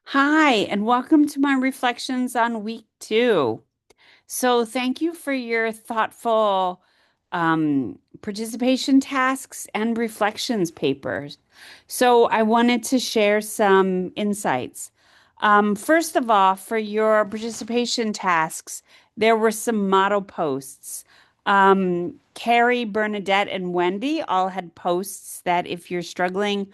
Hi, and welcome to my reflections on week two. So, thank you for your thoughtful participation tasks and reflections papers. So, I wanted to share some insights. First of all, for your participation tasks, there were some model posts. Carrie, Bernadette, and Wendy all had posts that if you're struggling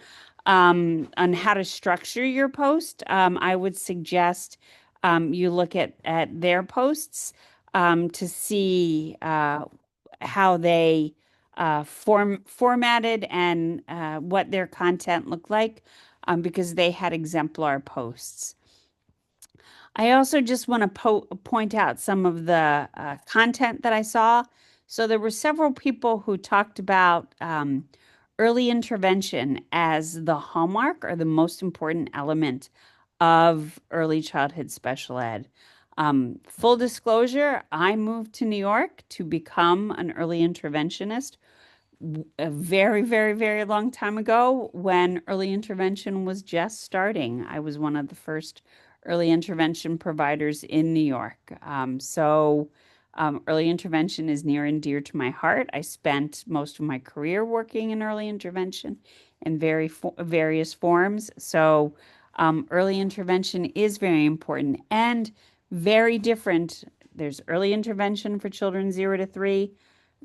on how to structure your post, I would suggest you look at their posts to see how they formatted and what their content looked like because they had exemplar posts. I also just want to point out some of the content that I saw. So there were several people who talked about early intervention as the hallmark or the most important element of early childhood special ed. Full disclosure, I moved to New York to become an early interventionist a very, very, very long time ago when early intervention was just starting. I was one of the first early intervention providers in New York. Early intervention is near and dear to my heart. I spent most of my career working in early intervention in various forms. Early intervention is very important and very different. There's early intervention for children 0 to 3,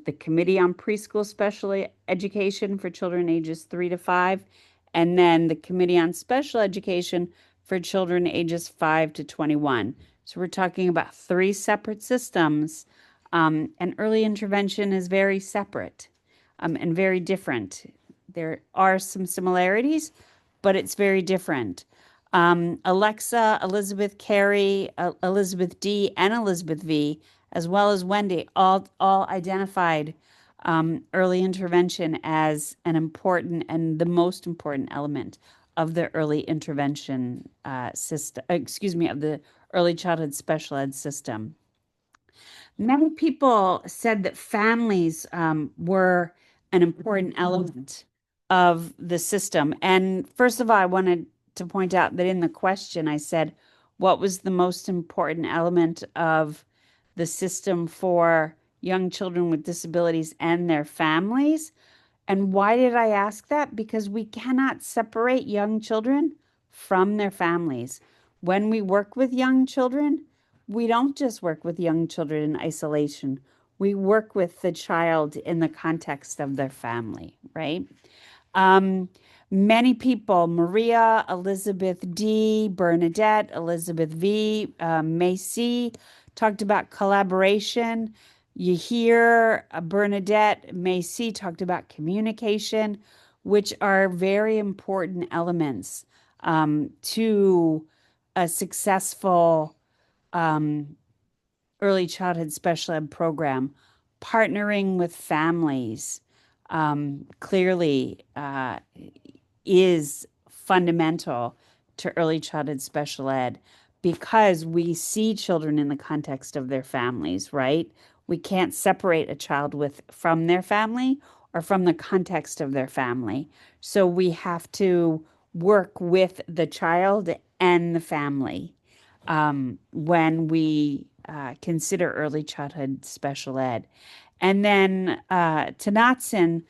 the Committee on Preschool Special Education for children ages 3 to 5, and then the Committee on Special Education for children ages 5 to 21. So we're talking about three separate systems, and early intervention is very separate and very different. There are some similarities, but it's very different. Alexa, Elizabeth Carey, Elizabeth D, and Elizabeth V, as well as Wendy, all identified early intervention as an important and the most important element of the early intervention system, excuse me, of the early childhood special ed system. Many people said that families were an important element of the system. And first of all, I wanted to point out that in the question, I said, what was the most important element of the system for young children with disabilities and their families? And why did I ask that? Because we cannot separate young children from their families. When we work with young children, we don't just work with young children in isolation. We work with the child in the context of their family, right? Um, Many people, Maria, Elizabeth D, Bernadette, Elizabeth V, Macy, talked about collaboration. You hear Bernadette, Macy talked about communication, which are very important elements to a successful um, early childhood special ed program. Partnering with families clearly is fundamental to early childhood special ed because we see children in the context of their families, right? We can't separate a child from their family or from the context of their family. So we have to work with the child and the family when we consider early childhood special ed. And then Tanatsan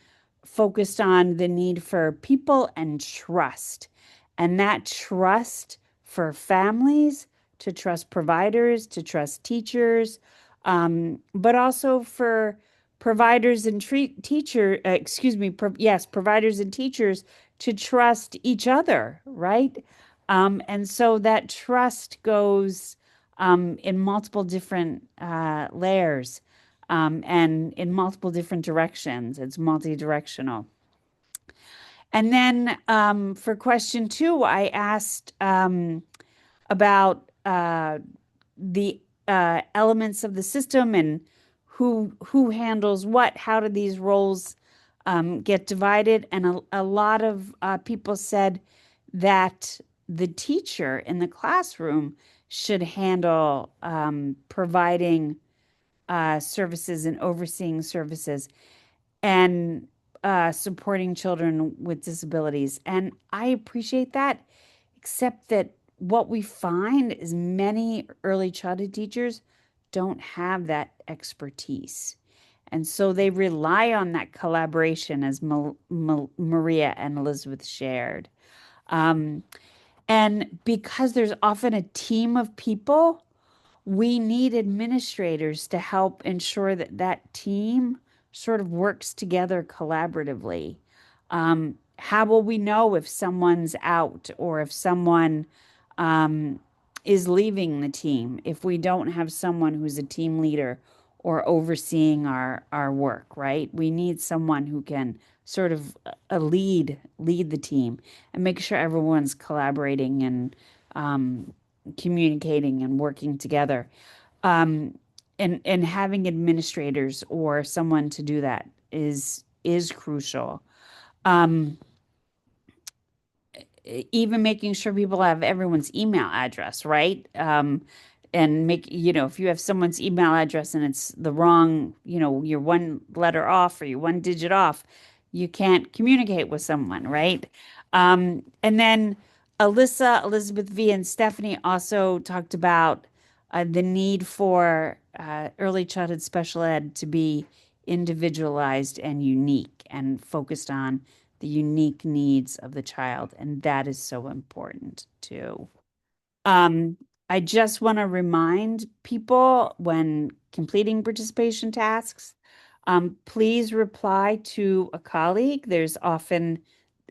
focused on the need for people and trust, and that trust for families, to trust providers, to trust teachers, but also for providers and providers and teachers to trust each other, right? And so that trust goes in multiple different layers and in multiple different directions. It's multi-directional. And then for question two, I asked about the elements of the system and who handles what. How do these roles get divided? And a lot of people said that the teacher in the classroom should handle providing services and overseeing services and supporting children with disabilities. And I appreciate that, except that what we find is many early childhood teachers don't have that expertise. And so they rely on that collaboration, as Maria and Elizabeth shared. Um, and because there's often a team of people, we need administrators to help ensure that that team sort of works together collaboratively. How will we know if someone's out or if someone um, is leaving the team if we don't have someone who's a team leader or overseeing our work, right? We need someone who can sort of lead the team and make sure everyone's collaborating and communicating and working together. Um, and having administrators or someone to do that is crucial. Um, Even making sure people have everyone's email address, right? And make, if you have someone's email address and it's the wrong, you're one letter off or you're one digit off, you can't communicate with someone, right? And then Alyssa, Elizabeth V, and Stephanie also talked about the need for early childhood special ed to be individualized and unique and focused on the unique needs of the child. And that is so important too. Um, I just want to remind people when completing participation tasks, please reply to a colleague. There's often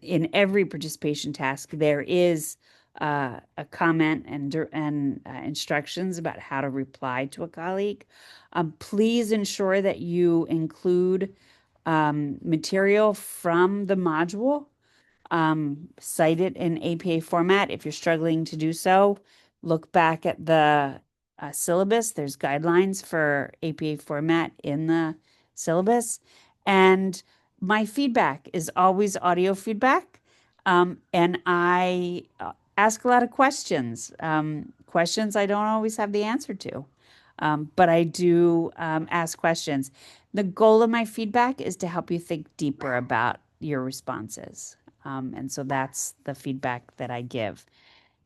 in every participation task, there is a comment and instructions about how to reply to a colleague. Please ensure that you include material from the module, cite it in APA format. If you're struggling to do so, look back at the syllabus. There's guidelines for APA format in the syllabus. And my feedback is always audio feedback. And I ask a lot of questions, questions I don't always have the answer to. But I do ask questions. The goal of my feedback is to help you think deeper about your responses. And so that's the feedback that I give.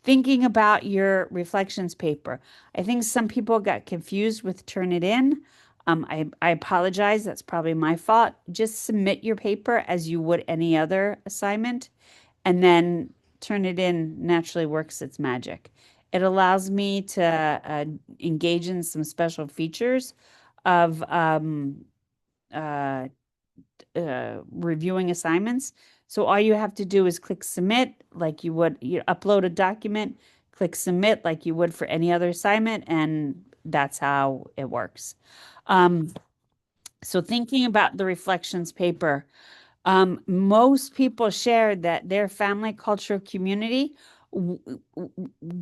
Thinking about your reflections paper, I think some people got confused with Turnitin. I apologize. That's probably my fault. Just submit your paper as you would any other assignment, and then Turnitin naturally works its magic. It allows me to engage in some special features of uh, reviewing assignments. So all you have to do is click submit like you upload a document, click submit like you would for any other assignment, and that's how it works. Um, so thinking about the reflections paper, most people shared that their family cultural community w-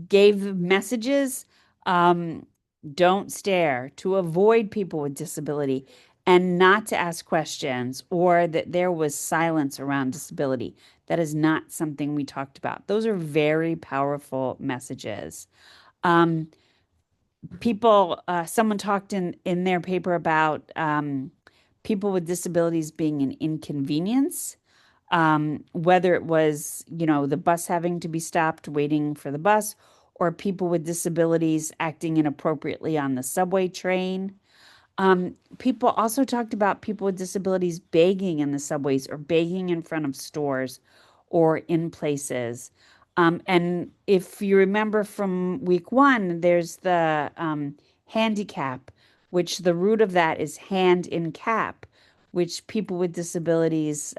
gave messages, um, don't stare, to avoid people with disability, and not to ask questions, or that there was silence around disability. That is not something we talked about. Those are very powerful messages. Um, Someone talked in their paper about people with disabilities being an inconvenience, whether it was, the bus having to be stopped waiting for the bus, or people with disabilities acting inappropriately on the subway train. People also talked about people with disabilities begging in the subways or begging in front of stores or in places. And if you remember from week one, there's the handicap, which the root of that is hand in cap, which people with disabilities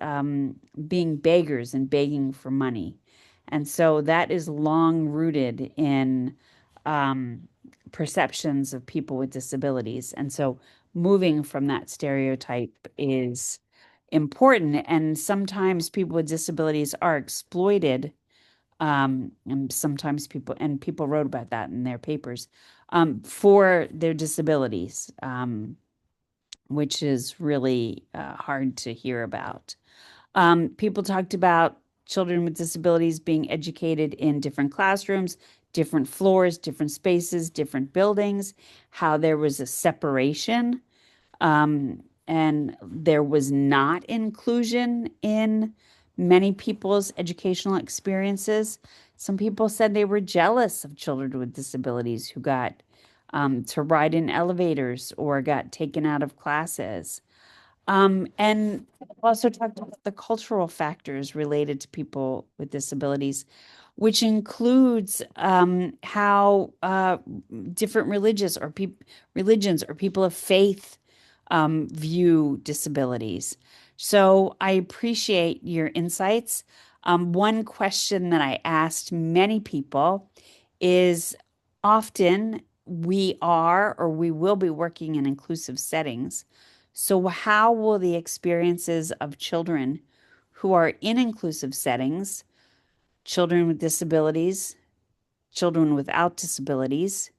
being beggars and begging for money. And so that is long rooted in um, perceptions of people with disabilities. And so moving from that stereotype is important. And sometimes people with disabilities are exploited. And sometimes people wrote about that in their papers, for their disabilities, which is really hard to hear about. People talked about children with disabilities being educated in different classrooms, different floors, different spaces, different buildings, how there was a separation, and there was not inclusion in many people's educational experiences. Some people said they were jealous of children with disabilities who got to ride in elevators or got taken out of classes. And also talked about the cultural factors related to people with disabilities, which includes how different religions or people of faith view disabilities. So I appreciate your insights. One question that I asked many people is often we are or we will be working in inclusive settings. So, how will the experiences of children who are in inclusive settings, children with disabilities, children without disabilities,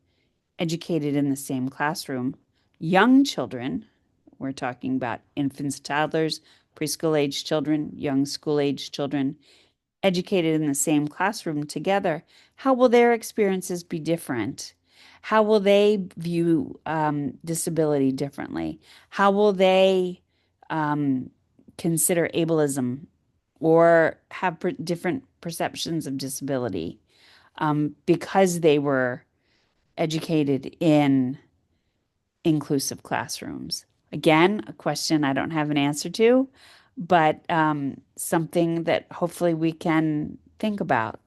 educated in the same classroom, young children, we're talking about infants, toddlers, preschool age children, young school age children, educated in the same classroom together, how will their experiences be different? How will they view disability differently? How will they um, consider ableism or have different perceptions of disability because they were educated in inclusive classrooms? Again, a question I don't have an answer to, but something that hopefully we can think about.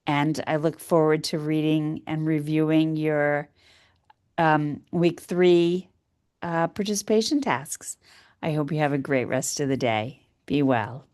And I look forward to reading and reviewing your week 3 participation tasks. I hope you have a great rest of the day. Be well.